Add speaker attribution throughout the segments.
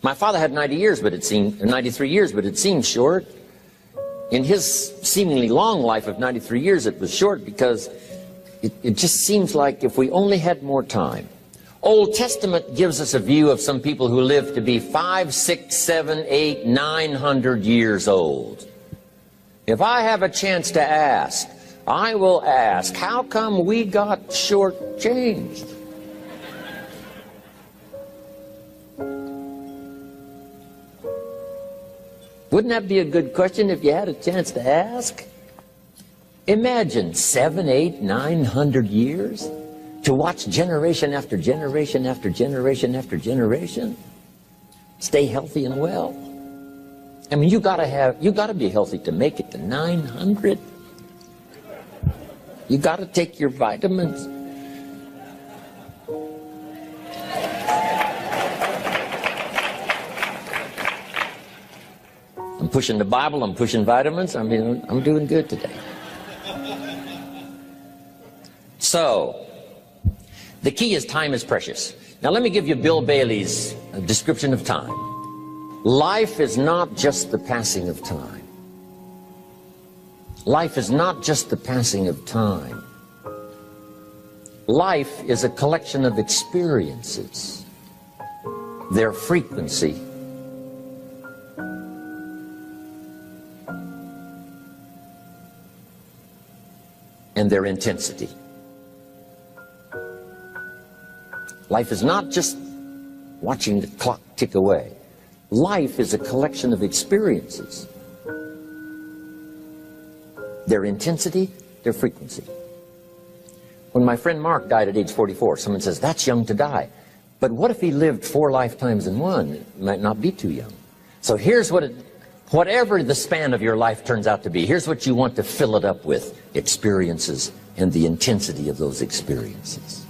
Speaker 1: My father had 93 years, but it seemed short. In his seemingly long life of 93 years, it was short because it just seems like if we only had more time. Old Testament gives us a view of some people who lived to be 500, 600, 700, 800, 900 years old. If I have a chance to ask, I will ask, how come we got shortchanged? Wouldn't that be a good question if you had a chance to ask? Imagine 700, 800, 900 years to watch generation after generation after generation after generation stay healthy and well. I mean, you gotta be healthy to make it to 900. You gotta take your vitamins. I'm pushing the Bible, I'm pushing vitamins. I mean, I'm doing good today. So, the key is time is precious. Now let me give you Bill Bailey's description of time. Life is not just the passing of time. Life is not just the passing of time. Life is a collection of experiences, their frequency, and their intensity. Life is not just watching the clock tick away. Life is a collection of experiences, their intensity, their frequency. When my friend Mark died at age 44, someone says, that's young to die. But what if he lived 4 lifetimes in one? It might not be too young. So here's whatever the span of your life turns out to be, here's what you want to fill it up with: experiences and the intensity of those experiences.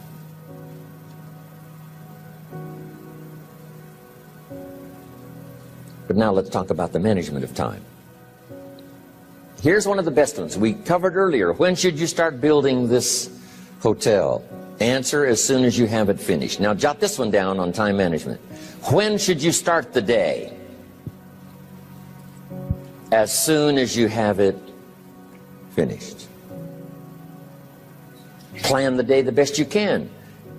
Speaker 1: But now let's talk about the management of time. Here's one of the best ones. We covered earlier, when should you start building this hotel? Answer, as soon as you have it finished. Now jot this one down on time management. When should you start the day? As soon as you have it finished. Plan the day the best you can,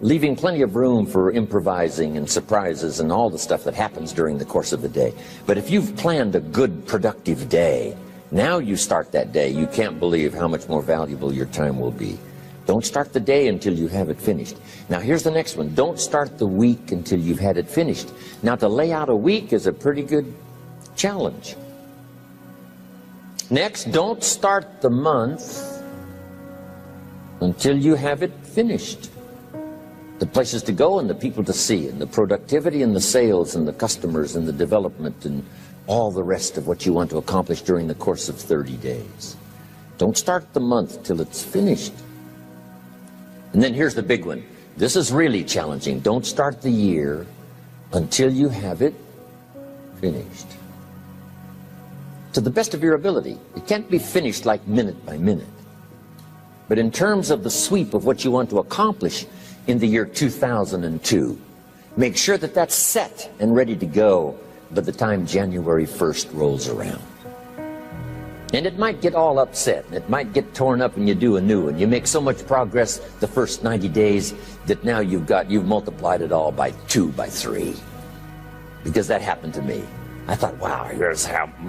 Speaker 1: leaving plenty of room for improvising and surprises and all the stuff that happens during the course of the day. But if you've planned a good, productive day, now you start that day, you can't believe how much more valuable your time will be. Don't start the day until you have it finished. Now here's the next one. Don't start the week until you've had it finished. Now to lay out a week is a pretty good challenge. Next, don't start the month until you have it finished. The places to go and the people to see and the productivity and the sales and the customers and the development and all the rest of what you want to accomplish during the course of 30 days. Don't start the month till it's finished. And then here's the big one. This is really challenging. Don't start the year until you have it finished. To the best of your ability. It can't be finished like minute by minute. But in terms of the sweep of what you want to accomplish in the year 2002, make sure that that's set and ready to go by the time January 1st rolls around. And it might get all upset, and it might get torn up, and you do a new one. You make so much progress the first 90 days that now you've multiplied it all by 2, by 3. Because that happened to me. I thought, wow,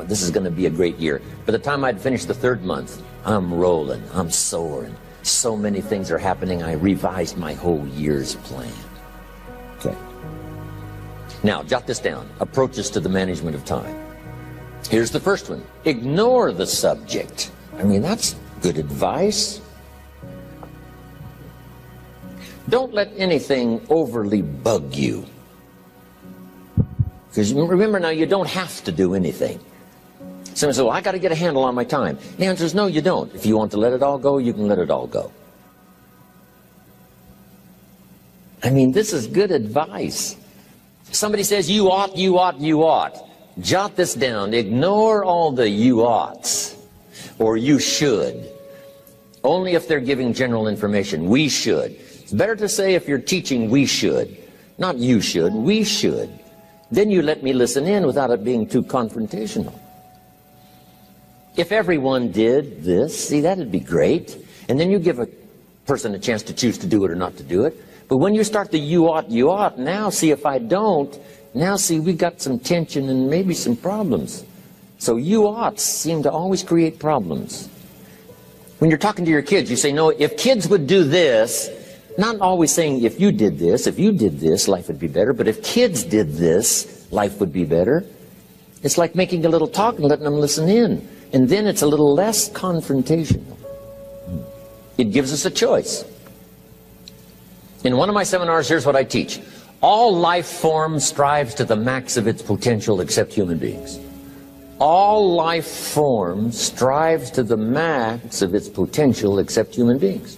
Speaker 1: this is going to be a great year. By the time I'd finished the 3rd month, I'm rolling, I'm soaring. So many things are happening, I revised my whole year's plan. Okay. Now, jot this down. Approaches to the management of time. Here's the first one. Ignore the subject. I mean, that's good advice. Don't let anything overly bug you. Because remember now, you don't have to do anything. Someone says, well, I got to get a handle on my time. The answer is no, you don't. If you want to let it all go, you can let it all go. I mean, this is good advice. Somebody says, you ought, you ought, you ought. Jot this down. Ignore all the you oughts or you should. Only if they're giving general information. We should. It's better to say if you're teaching we should. Not you should, we should. Then you let me listen in without it being too confrontational. If everyone did this, see, that'd be great. And then you give a person a chance to choose to do it or not to do it. But when you start the you ought, now see if I don't, now see we got some tension and maybe some problems. So you oughts seem to always create problems. When you're talking to your kids, you say, no, if kids would do this, not always saying if you did this, life would be better, but if kids did this, life would be better. It's like making a little talk and letting them listen in. And then it's a little less confrontational. It gives us a choice. In one of my seminars, here's what I teach. All life form strives to the max of its potential except human beings. All life form strives to the max of its potential except human beings.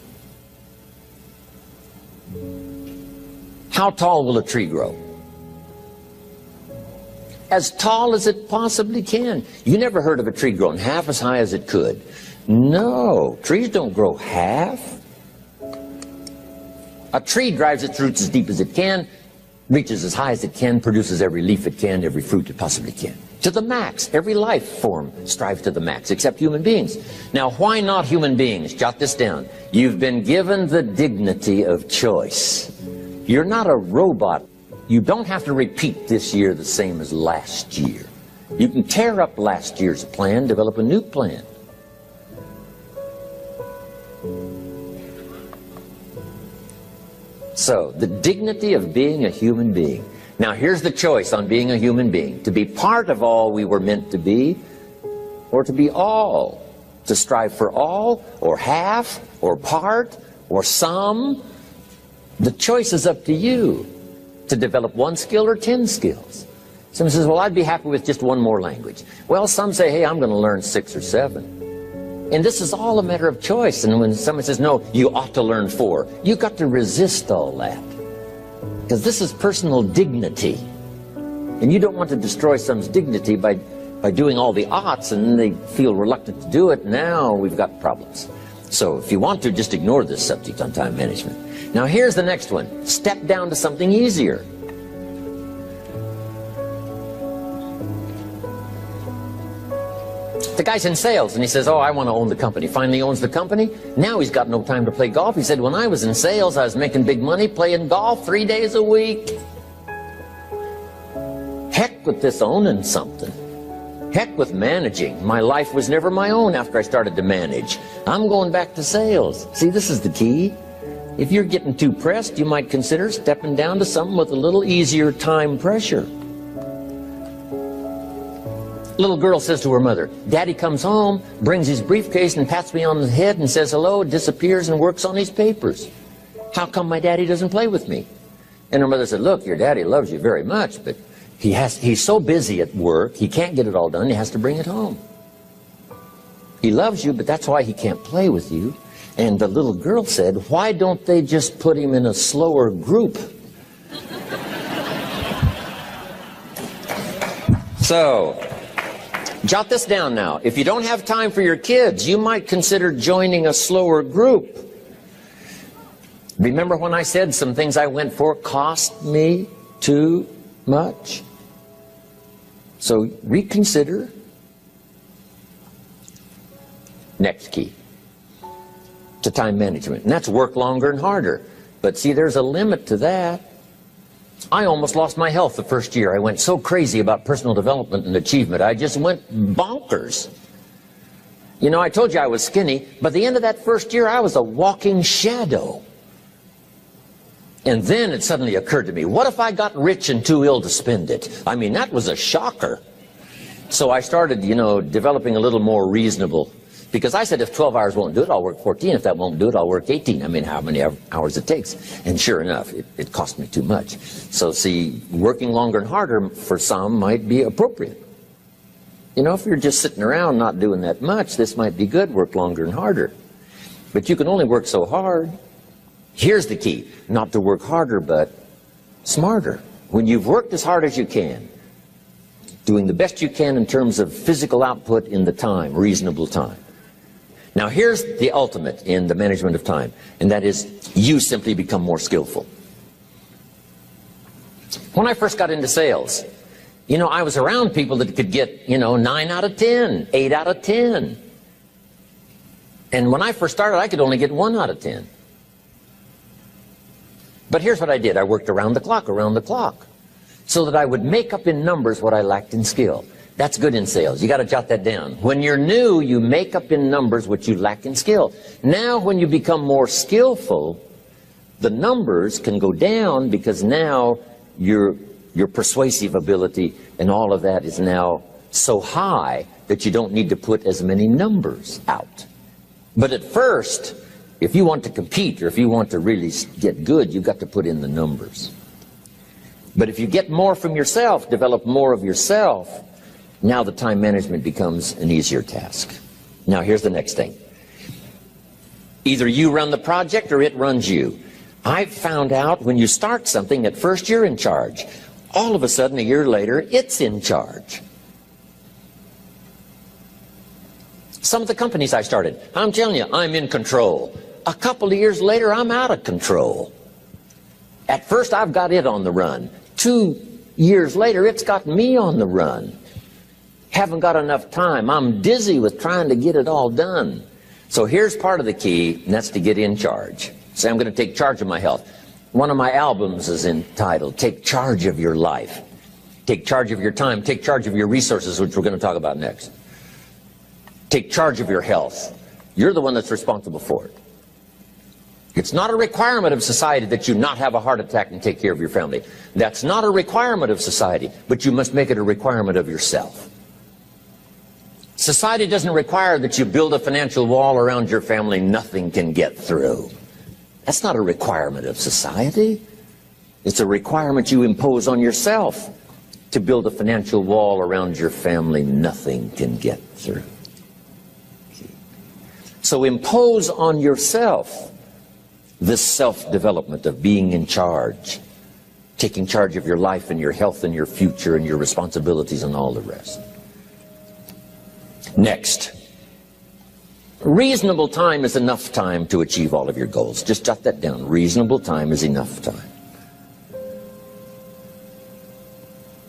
Speaker 1: How tall will a tree grow? As tall as it possibly can. You never heard of a tree growing half as high as it could. No, trees don't grow half. A tree drives its roots as deep as it can, reaches as high as it can, produces every leaf it can, every fruit it possibly can. To the max. Every life form strives to the max, except human beings. Now, why not human beings? Jot this down. You've been given the dignity of choice. You're not a robot. You don't have to repeat this year the same as last year. You can tear up last year's plan, develop a new plan. So, the dignity of being a human being. Now, here's the choice on being a human being. To be part of all we were meant to be, or to be all. To strive for all, or half, or part, or some. The choice is up to you. To develop one skill or 10 skills. Someone says, well, I'd be happy with just one more language. Well, some say, hey, I'm going to learn 6 or 7. And this is all a matter of choice. And when someone says, no, you ought to learn 4, you've got to resist all that. Because this is personal dignity. And you don't want to destroy someone's dignity by doing all the oughts, and then they feel reluctant to do it. Now we've got problems. So if you want to, just ignore this subject on time management. Now here's the next one. Step down to something easier. The guy's in sales, and he says, oh, I want to own the company. Finally owns the company. Now he's got no time to play golf. He said, when I was in sales, I was making big money playing golf 3 days a week. Heck with this owning something. Heck with managing. My life was never my own after I started to manage. I'm going back to sales. See, this is the key. If you're getting too pressed, you might consider stepping down to something with a little easier time pressure. Little girl says to her mother, Daddy comes home, brings his briefcase and pats me on the head and says hello, disappears and works on his papers. How come my daddy doesn't play with me? And her mother said, look, your daddy loves you very much, but he's so busy at work, he can't get it all done, he has to bring it home. He loves you, but that's why he can't play with you. And the little girl said, why don't they just put him in a slower group? So, jot this down now. If you don't have time for your kids, you might consider joining a slower group. Remember when I said some things I went for cost me too much? So reconsider. Next key to time management, and that's work longer and harder. But see, there's a limit to that. I almost lost my health the first year. I went so crazy about personal development and achievement. I just went bonkers. You know, I told you I was skinny, but at the end of that first year, I was a walking shadow. And then it suddenly occurred to me, what if I got rich and too ill to spend it? I mean, that was a shocker. So I started, you know, developing a little more reasonable. Because I said, if 12 hours won't do it, I'll work 14. If that won't do it, I'll work 18. I mean, how many hours it takes. And sure enough, it cost me too much. So see, working longer and harder for some might be appropriate. You know, if you're just sitting around not doing that much, this might be good, work longer and harder. But you can only work so hard. Here's the key, not to work harder, but smarter. When you've worked as hard as you can, doing the best you can in terms of physical output in the time, reasonable time. Now here's the ultimate in the management of time, and that is you simply become more skillful. When I first got into sales, You know, I was around people that could get, 9 out of 10, 8 out of 10. And when I first started, I could only get 1 out of 10. But here's what I did. I worked around the clock, so that I would make up in numbers what I lacked in skill. That's good in sales. You got to jot that down. When you're new, you make up in numbers what you lack in skill. Now, when you become more skillful, the numbers can go down because now your persuasive ability and all of that is now so high that you don't need to put as many numbers out. But at first, if you want to compete or if you want to really get good, you've got to put in the numbers. But if you get more from yourself, develop more of yourself, now the time management becomes an easier task. Now here's the next thing. Either you run the project or it runs you. I've found out when you start something, at first you're in charge. All of a sudden, a year later, it's in charge. Some of the companies I started, I'm telling you, I'm in control. A couple of years later, I'm out of control. At first, I've got it on the run. 2 years later, it's got me on the run. Haven't got enough time. I'm dizzy with trying to get it all done. So here's part of the key, and that's to get in charge. Say, I'm going to take charge of my health. One of my albums is entitled, Take Charge of Your Life. Take charge of your time. Take charge of your resources, which we're going to talk about next. Take charge of your health. You're the one that's responsible for it. It's not a requirement of society that you not have a heart attack and take care of your family. That's not a requirement of society, but you must make it a requirement of yourself. Society doesn't require that you build a financial wall around your family nothing can get through. That's not a requirement of society. It's a requirement you impose on yourself to build a financial wall around your family nothing can get through. So impose on yourself this self-development of being in charge, taking charge of your life and your health and your future and your responsibilities and all the rest. Next, reasonable time is enough time to achieve all of your goals. Just jot that down. Reasonable time is enough time.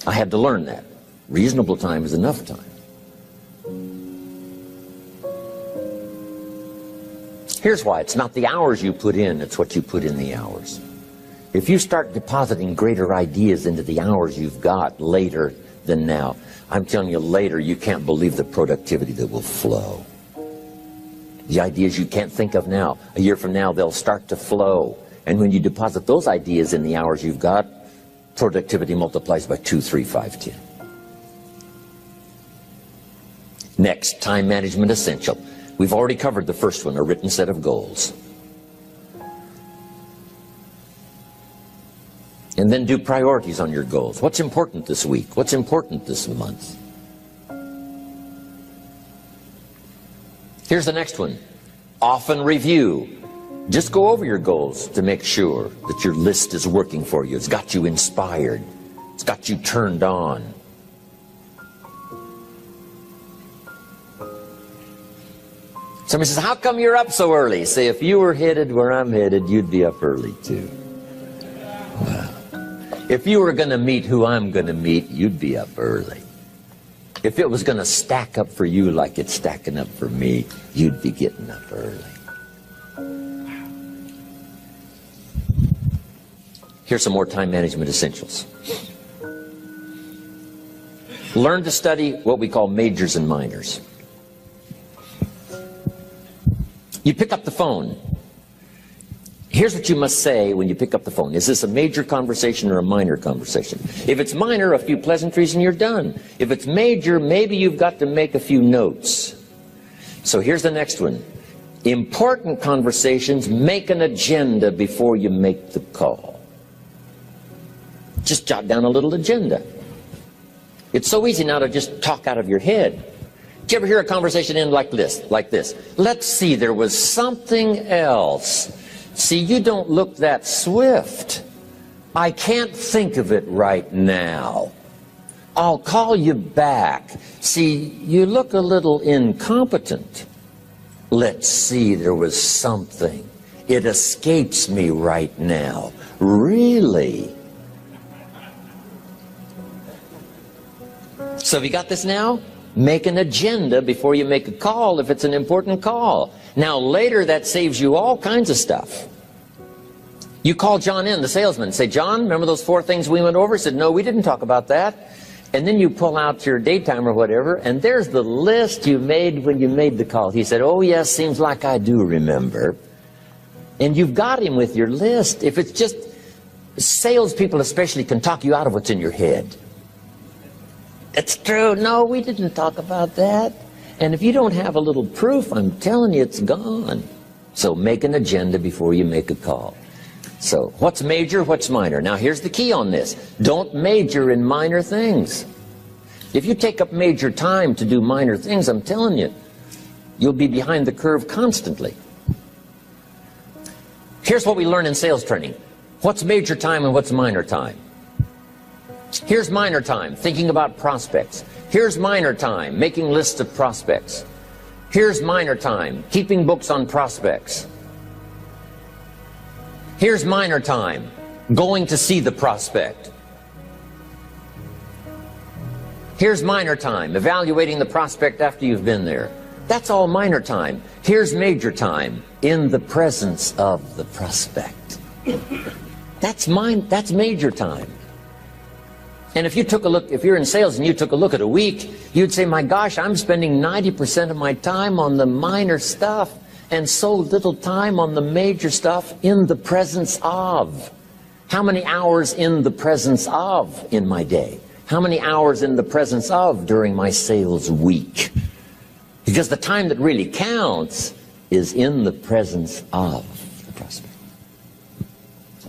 Speaker 1: I had to learn that. Reasonable time is enough time. Here's why. It's not the hours you put in, it's what you put in the hours. If you start depositing greater ideas into the hours you've got later than now, I'm telling you, later you can't believe the productivity that will flow. The ideas you can't think of now, a year from now, they'll start to flow. And when you deposit those ideas in the hours you've got, productivity multiplies by 2, 3, 5, 10. Next, time management essential. We've already covered the first one, a written set of goals. And then do priorities on your goals. What's important this week? What's important this month? Here's the next one. Often review. Just go over your goals to make sure that your list is working for you. It's got you inspired. It's got you turned on. Somebody says, how come you're up so early? Say, if you were headed where I'm headed, you'd be up early too. Wow. If you were going to meet who I'm going to meet, you'd be up early. If it was going to stack up for you like it's stacking up for me, you'd be getting up early. Here's some more time management essentials. Learn to study what we call majors and minors. You pick up the phone. Here's what you must say when you pick up the phone. Is this a major conversation or a minor conversation? If it's minor, a few pleasantries and you're done. If it's major, maybe you've got to make a few notes. So here's the next one. Important conversations, make an agenda before you make the call. Just jot down a little agenda. It's so easy now to just talk out of your head. Did you ever hear a conversation end like this? Let's see, there was something else. See, you don't look that swift. I can't think of it right now. I'll call you back. See, you look a little incompetent. Let's see, there was something. It escapes me right now. Really? So have you got this now? Make an agenda before you make a call if it's an important call. Now later that saves you all kinds of stuff. You call John in, the salesman, say, John, remember those 4 things we went over? He said, no, we didn't talk about that. And then you pull out your daytime or whatever, and there's the list you made when you made the call. He said, oh yes, seems like I do remember. And you've got him with your list. If it's just, salespeople especially can talk you out of what's in your head. It's true. No, we didn't talk about that. And if you don't have a little proof, I'm telling you, it's gone. So make an agenda before you make a call. So what's major, what's minor? Now here's the key on this. Don't major in minor things. If you take up major time to do minor things, I'm telling you, you'll be behind the curve constantly. Here's what we learn in sales training. What's major time and what's minor time? Here's minor time, thinking about prospects. Here's minor time, making lists of prospects. Here's minor time, keeping books on prospects. Here's minor time, going to see the prospect. Here's minor time, evaluating the prospect after you've been there. That's all minor time. Here's major time, in the presence of the prospect. That's major time. And if you took a look, if you're in sales and you took a look at a week, you'd say, my gosh, I'm spending 90% of my time on the minor stuff and so little time on the major stuff in the presence of. How many hours in the presence of in my day? How many hours in the presence of during my sales week? Because the time that really counts is in the presence of the prospect.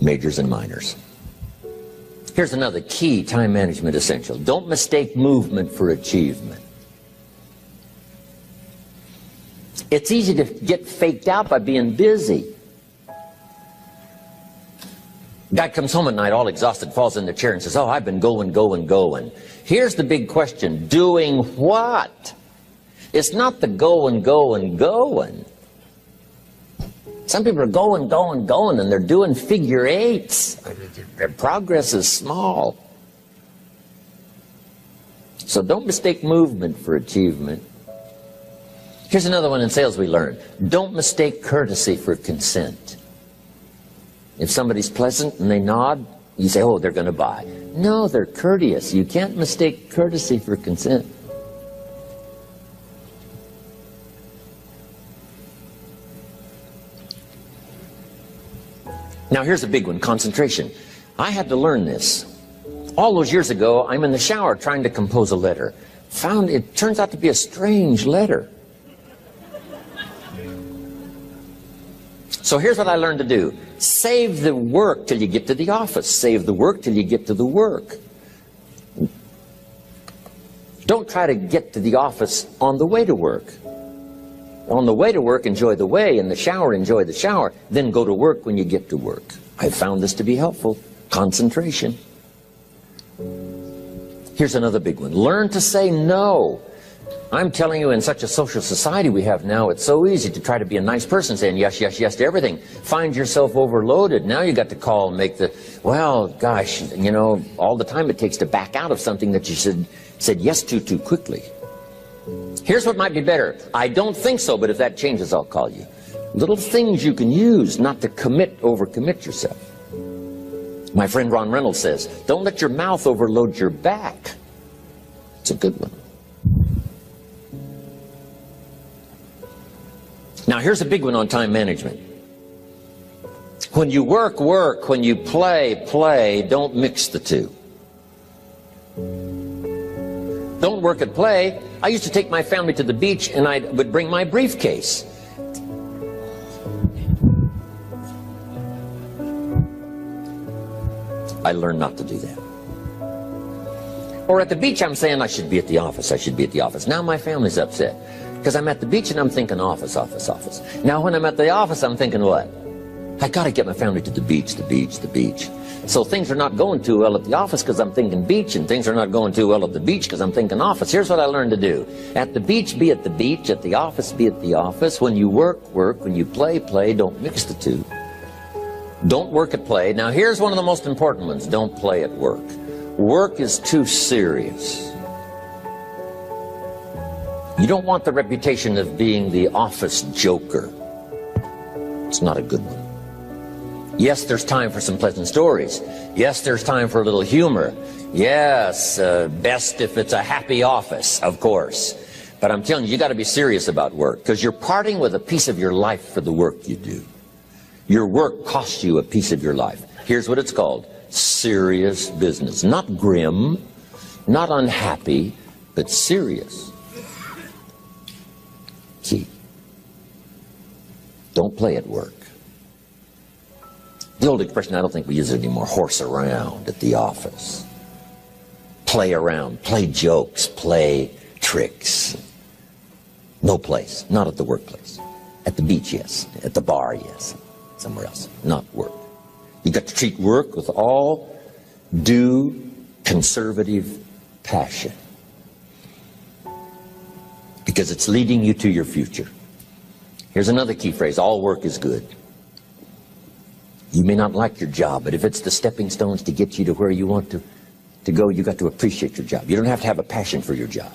Speaker 1: Majors and minors. Here's another key time management essential. Don't mistake movement for achievement. It's easy to get faked out by being busy. Guy comes home at night all exhausted, falls in the chair and says, oh, I've been going. Here's the big question. Doing what? It's not the going. Some people are going, and they're doing figure eights. Their progress is small. So don't mistake movement for achievement. Here's another one in sales we learned. Don't mistake courtesy for consent. If somebody's pleasant and they nod, you say, oh, they're going to buy. No, they're courteous. You can't mistake courtesy for consent. Now here's a big one, concentration. I had to learn this. All those years ago, I'm in the shower trying to compose a letter. Found it turns out to be a strange letter. So here's what I learned to do. Save the work till you get to the office. Save the work till you get to the work. Don't try to get to the office on the way to work. On the way to work, enjoy the way. In the shower, enjoy the shower. Then go to work when you get to work. I found this to be helpful. Concentration. Here's another big one. Learn to say no. I'm telling you, in such a social society we have now, it's so easy to try to be a nice person, saying yes to everything. Find yourself overloaded. Now you got to call and make the, well, gosh, you know, all the time it takes to back out of something that you said yes to too quickly. Here's what might be better. I don't think so, but if that changes, I'll call you. Little things you can use not to overcommit yourself. My friend Ron Reynolds says, don't let your mouth overload your back. It's a good one. Now here's a big one on time management. When you work, work. When you play, play. Don't mix the two. Don't work and play. I used to take my family to the beach and I would bring my briefcase. I learned not to do that. Or at the beach I'm saying I should be at the office, I should be at the office. Now my family's upset because I'm at the beach and I'm thinking office. Now when I'm at the office I'm thinking what? I gotta get my family to the beach. So things are not going too well at the office because I'm thinking beach, and things are not going too well at the beach because I'm thinking office. Here's what I learned to do. At the beach, be at the beach. At the office, be at the office. When you work, work. When you play, play. Don't mix the two. Don't work at play. Now here's one of the most important ones. Don't play at work. Work is too serious. You don't want the reputation of being the office joker. It's not a good one. Yes, there's time for some pleasant stories. Yes, there's time for a little humor. Yes, best if it's a happy office, of course. But I'm telling you, you got to be serious about work, because you're parting with a piece of your life for the work you do. Your work costs you a piece of your life. Here's what it's called: serious business. Not grim, not unhappy, but serious. Key. Don't play at work. The old expression, I don't think we use it anymore, horse around at the office. Play around, play jokes, play tricks. No place, not at the workplace. At the beach, yes. At the bar, yes. Somewhere else, not work. You've got to treat work with all due conservative passion, because it's leading you to your future. Here's another key phrase: all work is good. You may not like your job, but if it's the stepping stones to get you to where you want to go, you got to appreciate your job. You don't have to have a passion for your job.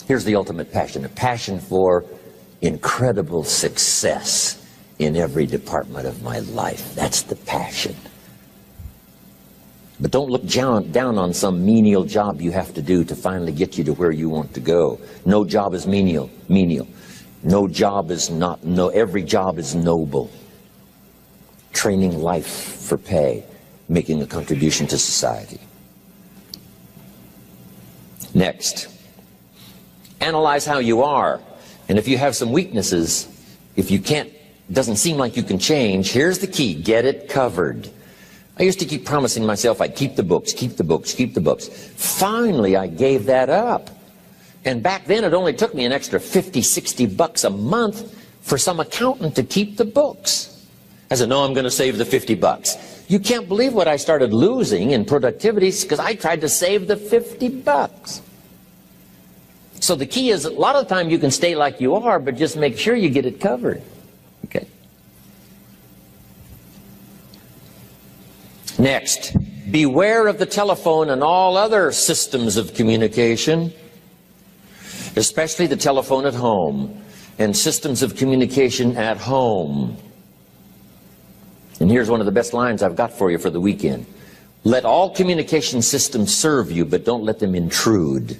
Speaker 1: Here's the ultimate passion: a passion for incredible success in every department of my life. That's the passion. But don't look down on some menial job you have to do to finally get you to where you want to go. No job is menial. No job is not, every job is noble. Training life for pay, making a contribution to society. Next, analyze how you are. And if you have some weaknesses, if you can't, doesn't seem like you can change, here's the key: get it covered. I used to keep promising myself I'd keep the books, keep the books, keep the books. Finally, I gave that up. And back then, it only took me an extra $50, $60 a month for some accountant to keep the books. I said, no, I'm going to save the $50. You can't believe what I started losing in productivity because I tried to save the $50. So the key is, a lot of the time you can stay like you are, but just make sure you get it covered. Okay. Next, beware of the telephone and all other systems of communication, especially the telephone at home and systems of communication at home. And here's one of the best lines I've got for you for the weekend: let all communication systems serve you, but don't let them intrude.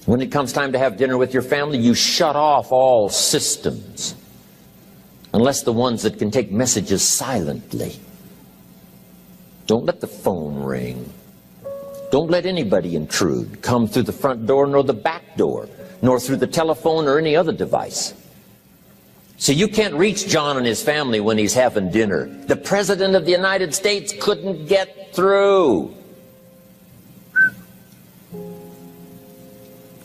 Speaker 1: When it comes time to have dinner with your family, you shut off all systems, unless the ones that can take messages silently. Don't let the phone ring. Don't let anybody intrude, come through the front door nor the back door, nor through the telephone or any other device. So you can't reach John and his family when he's having dinner. The President of the United States couldn't get through.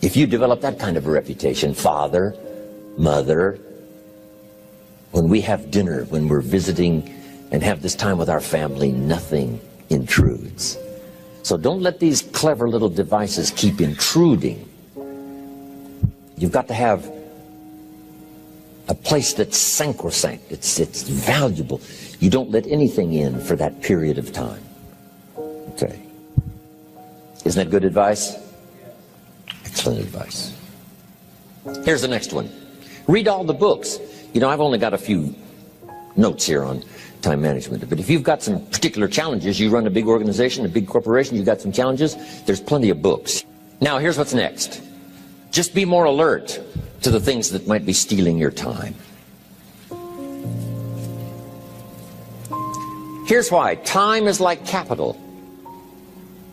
Speaker 1: If you develop that kind of a reputation, father, mother, when we have dinner, when we're visiting and have this time with our family, nothing intrudes. So don't let these clever little devices keep intruding. You've got to have a place that's sacrosanct. It's valuable. You don't let anything in for that period of time. Okay. Isn't that good advice? Excellent advice. Here's the next one. Read all the books. You know, I've only got a few notes here on time management, but if you've got some particular challenges, you run a big organization, a big corporation, you've got some challenges, there's plenty of books. Now, here's what's next. Just be more alert to the things that might be stealing your time. Here's why. Time is like capital.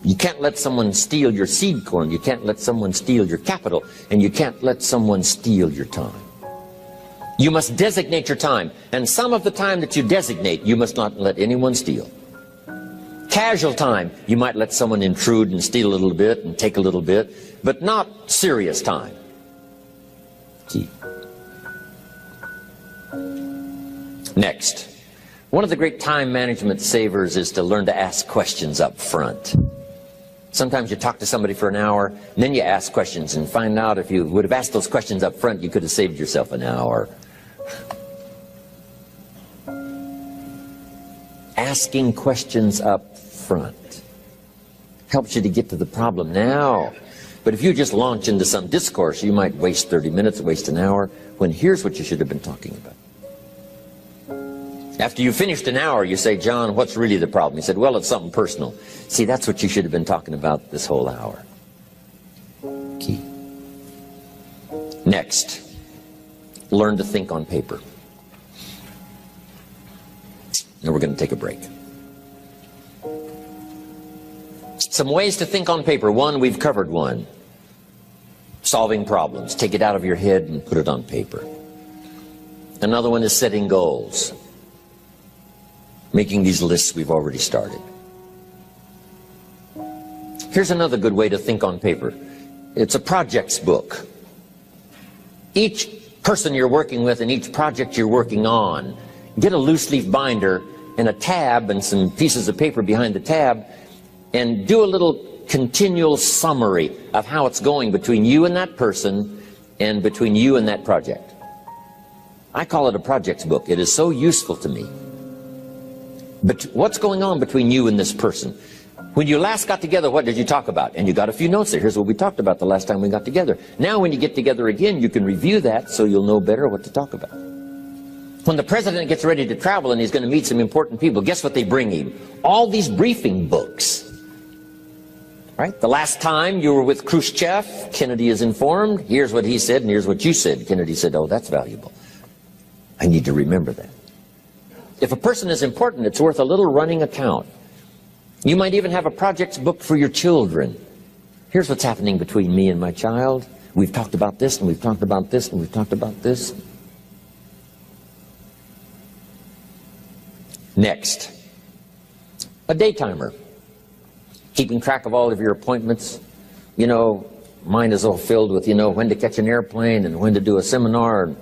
Speaker 1: You can't let someone steal your seed corn. You can't let someone steal your capital. And you can't let someone steal your time. You must designate your time. And some of the time that you designate, you must not let anyone steal. Casual time, you might let someone intrude and steal a little bit and take a little bit, but not serious time. Key. Next, one of the great time management savers is to learn to ask questions up front. Sometimes you talk to somebody for an hour, and then you ask questions and find out if you would have asked those questions up front, you could have saved yourself an hour. Asking questions up front helps you to get to the problem now. But if you just launch into some discourse, you might waste 30 minutes, waste an hour, when here's what you should have been talking about. After you finished an hour, you say, John, what's really the problem? He said, well, it's something personal. See, that's what you should have been talking about this whole hour. Key. Next, learn to think on paper. Now we're going to take a break. Some ways to think on paper. One, we've covered one. Solving problems. Take it out of your head and put it on paper. Another one is setting goals. Making these lists we've already started. Here's another good way to think on paper. It's a projects book. Each person you're working with and each project you're working on, get a loose leaf binder and a tab and some pieces of paper behind the tab and do a little continual summary of how it's going between you and that person and between you and that project. I call it a projects book. It is so useful to me. But what's going on between you and this person? When you last got together, what did you talk about? And you got a few notes there. Here's what we talked about the last time we got together. Now when you get together again, you can review that so you'll know better what to talk about. When the president gets ready to travel and he's going to meet some important people, guess what they bring him? All these briefing books. Right? The last time you were with Khrushchev, Kennedy is informed. Here's what he said and here's what you said. Kennedy said, oh, that's valuable. I need to remember that. If a person is important, it's worth a little running account. You might even have a projects book for your children. Here's what's happening between me and my child. We've talked about this, and we've talked about this, and we've talked about this. Next, a day timer. Keeping track of all of your appointments. You know, mine is all filled with, when to catch an airplane, and when to do a seminar, and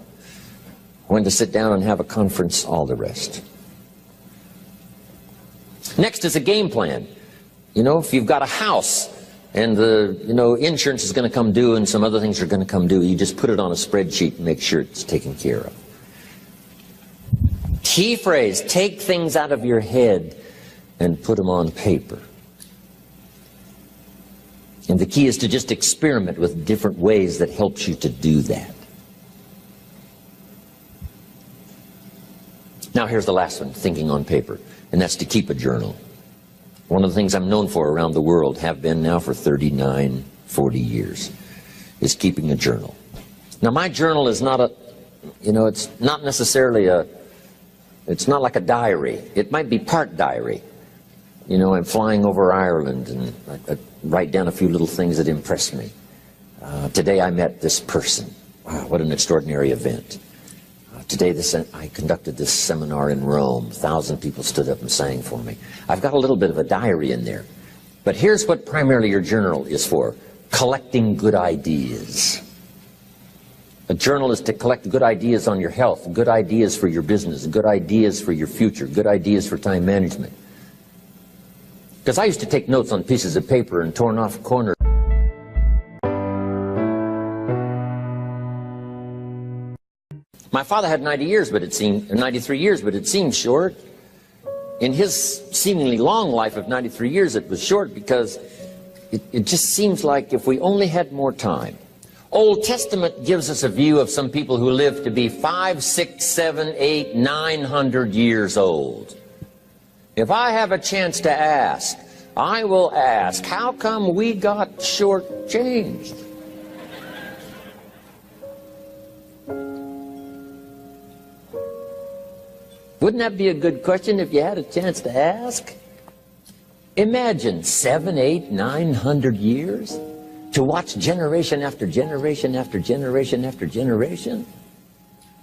Speaker 1: when to sit down and have a conference, all the rest. Next is a game plan. If you've got a house and the, insurance is going to come due and some other things are going to come due, you just put it on a spreadsheet and make sure it's taken care of. Key phrase, take things out of your head and put them on paper. And the key is to just experiment with different ways that helps you to do that. Now here's the last one, thinking on paper, and that's to keep a journal. One of the things I'm known for around the world, have been now for 39, 40 years, is keeping a journal. Now my journal is not it's not necessarily it's not like a diary. It might be part diary. I'm flying over Ireland and I write down a few little things that impress me. Today I met this person. Wow, what an extraordinary event. Today I conducted this seminar in Rome. 1,000 people stood up and sang for me. I've got a little bit of a diary in there. But here's what primarily your journal is for. Collecting good ideas. A journal is to collect good ideas on your health, good ideas for your business, good ideas for your future, good ideas for time management. Because I used to take notes on pieces of paper and torn off corners. My father had 93 years, but it seemed short. In his seemingly long life of 93 years, it was short because it just seems like if we only had more time. Old Testament gives us a view of some people who lived to be 500, 600, 700, 800, 900 years old. If I have a chance to ask, I will ask, how come we got shortchanged? Wouldn't that be a good question if you had a chance to ask? Imagine 700, 800, 900 years to watch generation after generation after generation after generation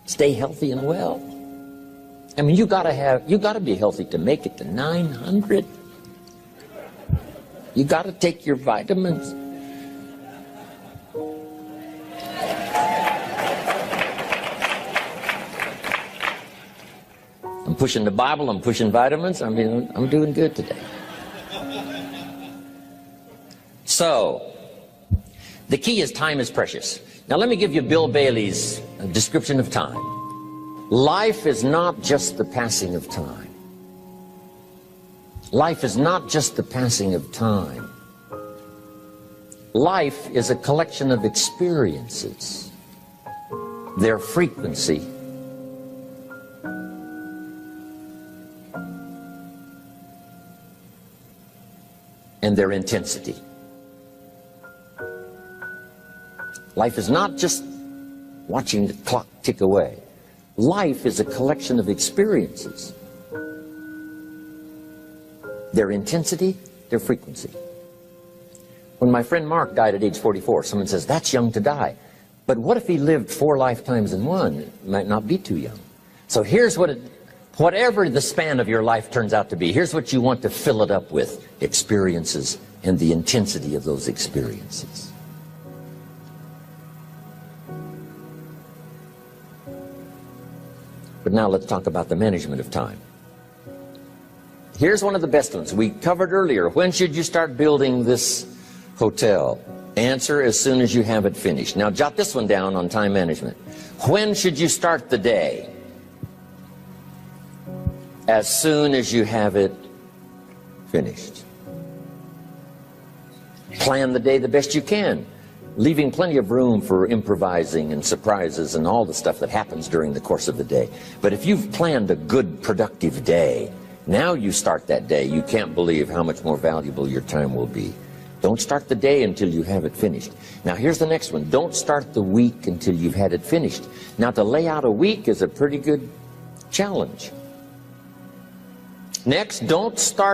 Speaker 1: stay healthy and well. I mean, you gotta be healthy to make it to 900. You gotta take your vitamins. I'm pushing the Bible, I'm pushing vitamins. I mean, I'm doing good today. So, the key is time is precious. Now let me give you Bill Bailey's description of time. Life is not just the passing of time. Life is not just the passing of time. Life is a collection of experiences, their frequency and their intensity. Life is not just watching the clock tick away. Life is a collection of experiences, their intensity, their frequency. When my friend Mark died at age 44, someone says, that's young to die. But what if he lived 4 lifetimes in one? It might not be too young. So here's what whatever the span of your life turns out to be, here's what you want to fill it up with: experiences and the intensity of those experiences. But now let's talk about the management of time. Here's one of the best ones. We covered earlier, when should you start building this hotel? Answer: as soon as you have it finished. Now jot this one down on time management. When should you start the day? As soon as you have it finished. Plan the day the best you can, leaving plenty of room for improvising and surprises and all the stuff that happens during the course of the day. But if you've planned a good, productive day, now you start that day, you can't believe how much more valuable your time will be. Don't start the day until you have it finished. Now here's the next one. Don't start the week until you've had it finished. Now to lay out a week is a pretty good challenge. Next, don't start